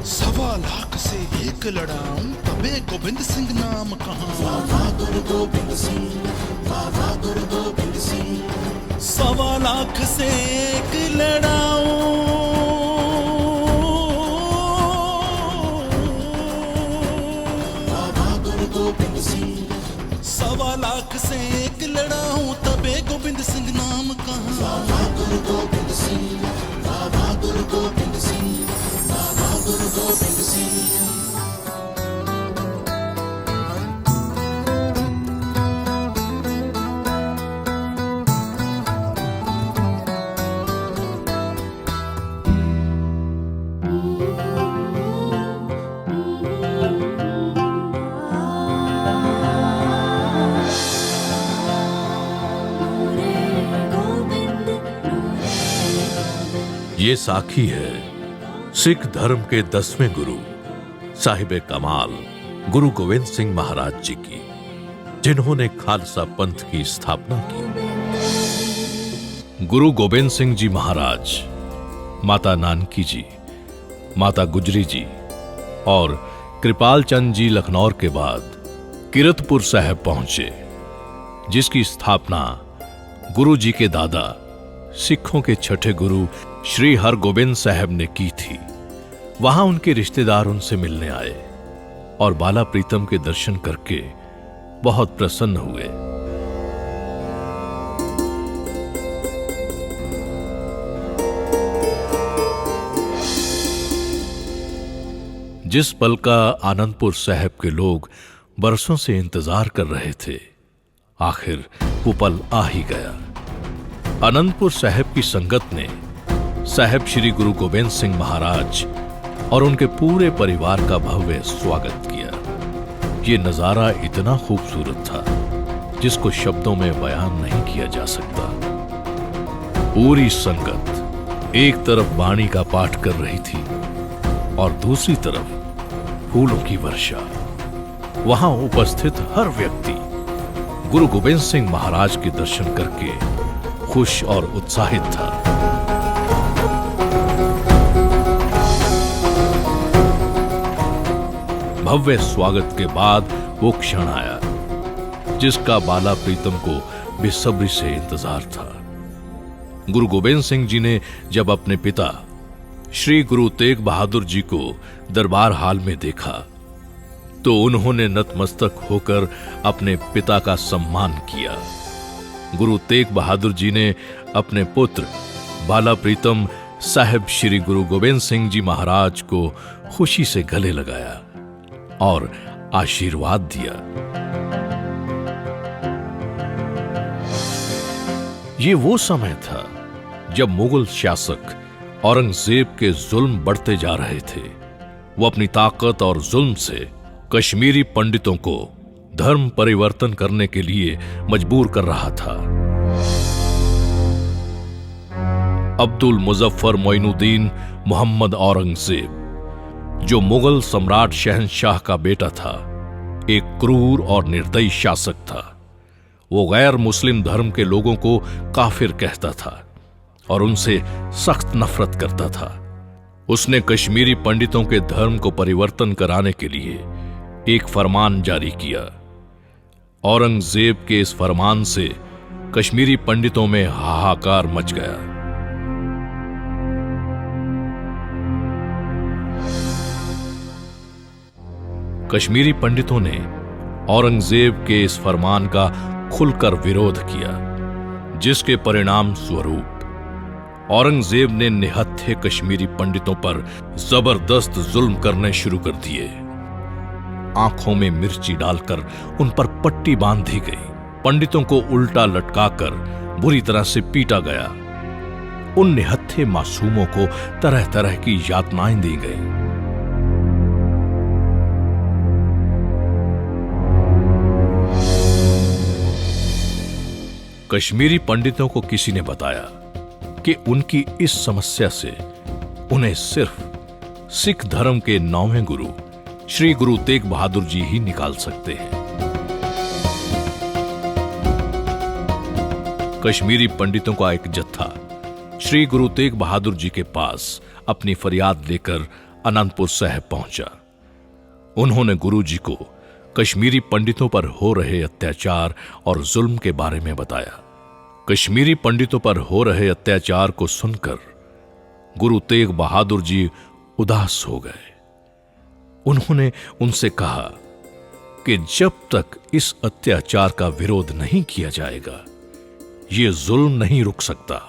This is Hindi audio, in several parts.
सवा लाख से एक लड़ाऊं तबे गोविंद सिंह नाम कहां। सवा लाख से एक लड़ाऊं सवा लाख से एक लड़ाऊं तबे गोविंद सिंह नाम कहां। बाबा गुरु गोविंद सिंह, बाबा गुरु गोविंद सिंह, बाबा गुरु गोविंद सिंह। ये साखी है सिख धर्म के 10वें गुरु साहिब कमाल गुरु गोविंद सिंह महाराज जी की, जिन्होंने खालसा पंथ की स्थापना की। गुरु गोविंद सिंह जी महाराज माता नानकी जी, माता गुजरी जी और कृपाल चंद जी लखनौर के बाद किरतपुर साहब पहुंचे, जिसकी स्थापना गुरु जी के दादा सिखों के छठे गुरु श्री हरगोबिंद साहब ने की थी। वहां उनके रिश्तेदार उनसे मिलने आए और बाला प्रीतम के दर्शन करके बहुत प्रसन्न हुए। जिस पल का आनंदपुर साहब के लोग बरसों से इंतजार कर रहे थे, आखिर वो पल आ ही गया। आनंदपुर साहब की संगत ने साहब श्री गुरु गोविंद सिंह महाराज और उनके पूरे परिवार का भव्य स्वागत किया। ये नजारा इतना खूबसूरत था जिसको शब्दों में बयान नहीं किया जा सकता। पूरी संगत एक तरफ वाणी का पाठ कर रही थी और दूसरी तरफ फूलों की वर्षा। वहां उपस्थित हर व्यक्ति गुरु गोविंद सिंह महाराज के दर्शन करके खुश और उत्साहित था। भव्य स्वागत के बाद वो क्षण आया जिसका बाला प्रीतम को बेसब्री से इंतजार था। गुरु गोविंद सिंह जी ने जब अपने पिता श्री गुरु तेग बहादुर जी को दरबार हाल में देखा तो उन्होंने नतमस्तक होकर अपने पिता का सम्मान किया। गुरु तेग बहादुर जी ने अपने पुत्र बाला प्रीतम साहब श्री गुरु गोविंद सिंह जी महाराज को खुशी से गले लगाया और आशीर्वाद दिया। ये वो समय था जब मुगल शासक औरंगजेब के जुल्म बढ़ते जा रहे थे। वो अपनी ताकत और जुल्म से कश्मीरी पंडितों को धर्म परिवर्तन करने के लिए मजबूर कर रहा था। अब्दुल मुजफ्फर मोइनुद्दीन मोहम्मद औरंगजेब, जो मुगल सम्राट शहंशाह का बेटा था, एक क्रूर और निर्दयी शासक था। वो गैर मुस्लिम धर्म के लोगों को काफिर कहता था और उनसे सख्त नफरत करता था। उसने कश्मीरी पंडितों के धर्म को परिवर्तन कराने के लिए एक फरमान जारी किया। औरंगजेब के इस फरमान से कश्मीरी पंडितों में हाहाकार मच गया। कश्मीरी पंडितों ने औरंगजेब के इस फरमान का खुलकर विरोध किया, जिसके परिणाम स्वरूप औरंगजेब ने निहत्थे कश्मीरी पंडितों पर जबरदस्त जुल्म करने शुरू कर दिए। आंखों में मिर्ची डालकर उन पर पट्टी बांध दी गई, पंडितों को उल्टा लटकाकर बुरी तरह से पीटा गया। उन निहत्थे मासूमों को तरह तरह की यातनाएं दी गई। कश्मीरी पंडितों को किसी ने बताया कि उनकी इस समस्या से उन्हें सिर्फ सिख धर्म के 9वें गुरु श्री गुरु तेग बहादुर जी ही निकाल सकते हैं। कश्मीरी पंडितों का एक जत्था श्री गुरु तेग बहादुर जी के पास अपनी फरियाद लेकर अनंतपुर साहिब पहुंचा। उन्होंने गुरुजी को कश्मीरी पंडितों पर हो रहे अत्याचार और जुल्म के बारे में बताया। कश्मीरी पंडितों पर हो रहे अत्याचार को सुनकर गुरु तेग बहादुर जी उदास हो गए। उन्होंने उनसे कहा कि जब तक इस अत्याचार का विरोध नहीं किया जाएगा, यह जुल्म नहीं रुक सकता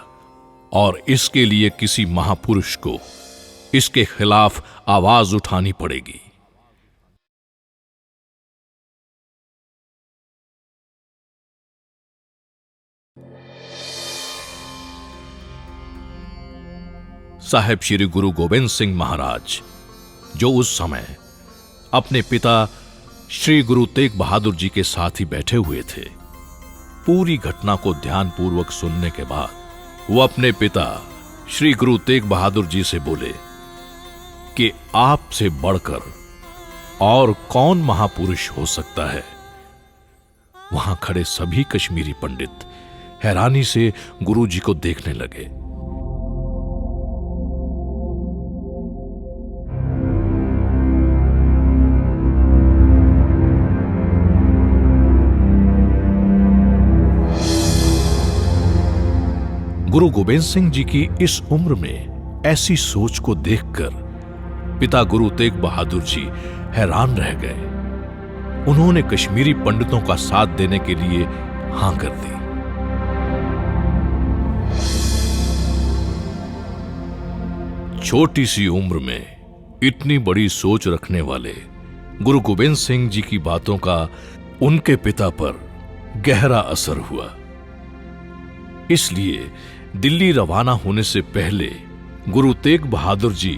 और इसके लिए किसी महापुरुष को इसके खिलाफ आवाज उठानी पड़ेगी। साहेब श्री गुरु गोबिंद सिंह महाराज, जो उस समय अपने पिता श्री गुरु तेग बहादुर जी के साथ ही बैठे हुए थे, पूरी घटना को ध्यानपूर्वक सुनने के बाद वो अपने पिता श्री गुरु तेग बहादुर जी से बोले कि आपसे बढ़कर और कौन महापुरुष हो सकता है। वहां खड़े सभी कश्मीरी पंडित हैरानी से गुरु जी को देखने लगे। गुरु गोबिंद सिंह जी की इस उम्र में ऐसी सोच को देखकर पिता गुरु तेग बहादुर जी हैरान रह गए। उन्होंने कश्मीरी पंडितों का साथ देने के लिए हां कर दी। छोटी सी उम्र में इतनी बड़ी सोच रखने वाले गुरु गोबिंद सिंह जी की बातों का उनके पिता पर गहरा असर हुआ। इसलिए दिल्ली रवाना होने से पहले गुरु तेग बहादुर जी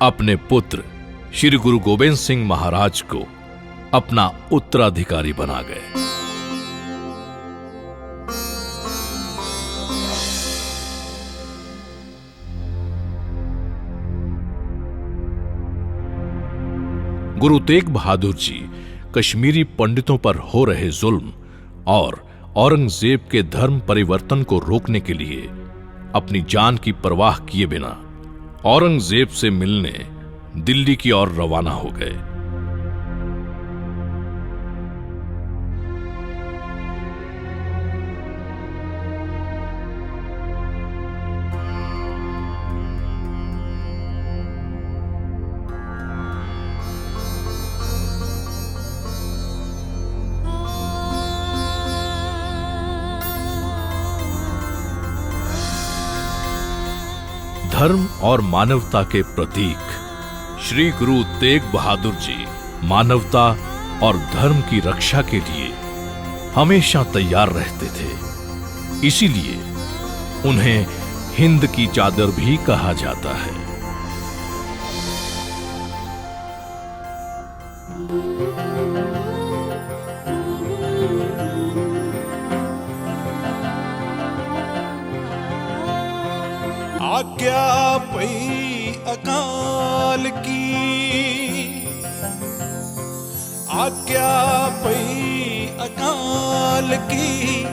अपने पुत्र श्री गुरु गोबिंद सिंह महाराज को अपना उत्तराधिकारी बना गए। गुरु तेग बहादुर जी कश्मीरी पंडितों पर हो रहे जुल्म और औरंगजेब के धर्म परिवर्तन को रोकने के लिए अपनी जान की परवाह किए बिना औरंगजेब से मिलने दिल्ली की ओर रवाना हो गए। धर्म और मानवता के प्रतीक श्री गुरु तेग बहादुर जी मानवता और धर्म की रक्षा के लिए हमेशा तैयार रहते थे। इसीलिए उन्हें हिंद की चादर भी कहा जाता है। आज्ञा पई अकाल की, आज्ञा पई अकाल की,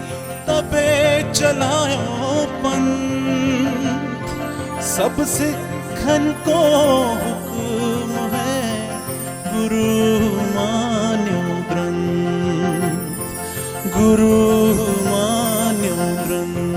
तबे चलायो पंथ। सब सिखन को हुक्म है, गुरु मान्यो ग्रंथ, गुरु मान्यो ग्रंथ।